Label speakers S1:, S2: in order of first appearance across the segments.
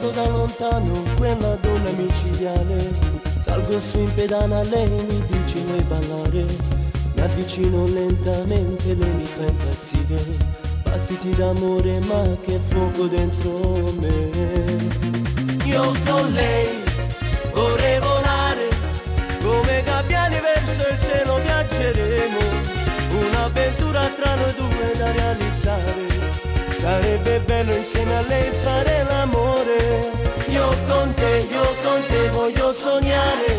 S1: Guardo da lontano quella donna micidiale, salgo su in pedana, lei mi dice vuoi ballare, mi avvicino lentamente, lei mi fa impazzire, battiti d'amore ma che fuoco dentro me. Io con lei vorrei volare, come gabbiani verso il cielo viaggeremo, un'avventura tra noi due da realizzare. Sarebbe bello insieme a lei fare l'amore. Io con te voglio sognare,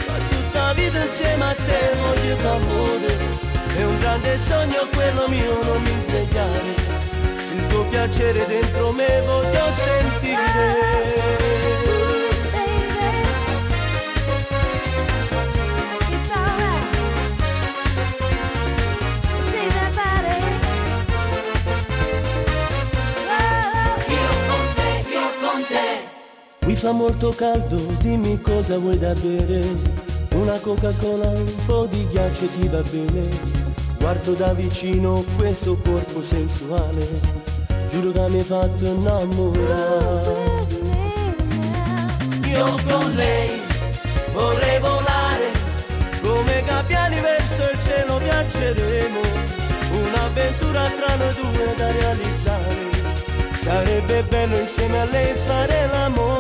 S1: ma tutta vita insieme a te voglio l'amore. È un grande sogno quello mio, non mi svegliare, il tuo piacere dentro me voglio sentire. Qui fa molto caldo, dimmi cosa vuoi da bere, una Coca-Cola, un po' di ghiaccio ti va bene. Guardo da vicino questo corpo sensuale, giuro che mi hai fatto innamorare. Io con lei vorrei volare, come gabbiani verso il cielo viaggeremo, un'avventura tra noi due da realizzare. Sarebbe bello insieme a lei fare l'amore.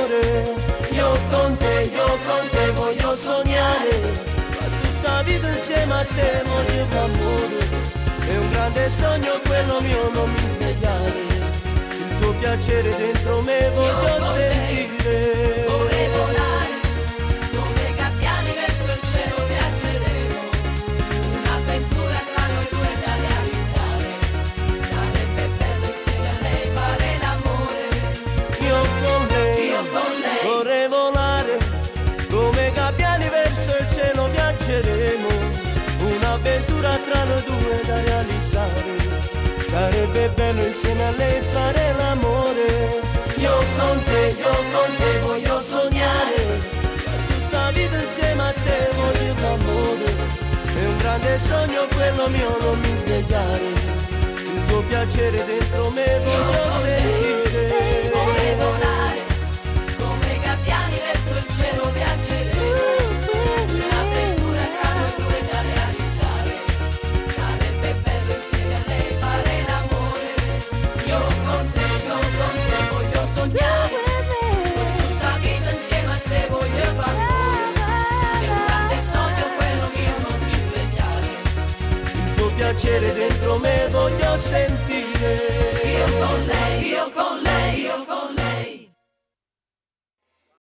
S1: Io con te voglio sognare, ma tutta vita insieme a te voglio l'amore. È un grande sogno quello mio, non mi svegliare, il tuo piacere dentro me voglio sentire.
S2: Vorrei volare, come gabbiani verso il cielo viaggeremo, un'avventura tra noi due da realizzare. Sarebbe bello insieme a lei fare l'amore.
S1: Io con lei vorrei volare, come gabbiani verso il cielo viaggeremo, un'avventura tra noi due da realizzare. Sarebbe bello insieme a lei fare l'amore. Io con te voglio sognare, tutta vita insieme a te voglio l'amore. È un grande sogno quello mio, non mi svegliare, il tuo piacere dentro me voglio sentire.
S2: Vorrei volare, come gabbiani verso il cielo viaggeremo, un'avventura tra noi due da realizzare. Sarebbe bello insieme a lei fare l'amore. Io con te voglio sognare, tutta vita insieme a te voglio l'amore. È un grande sogno quello mio, non mi svegliare,
S1: Il tuo piacere dentro me voglio sentire.
S2: io con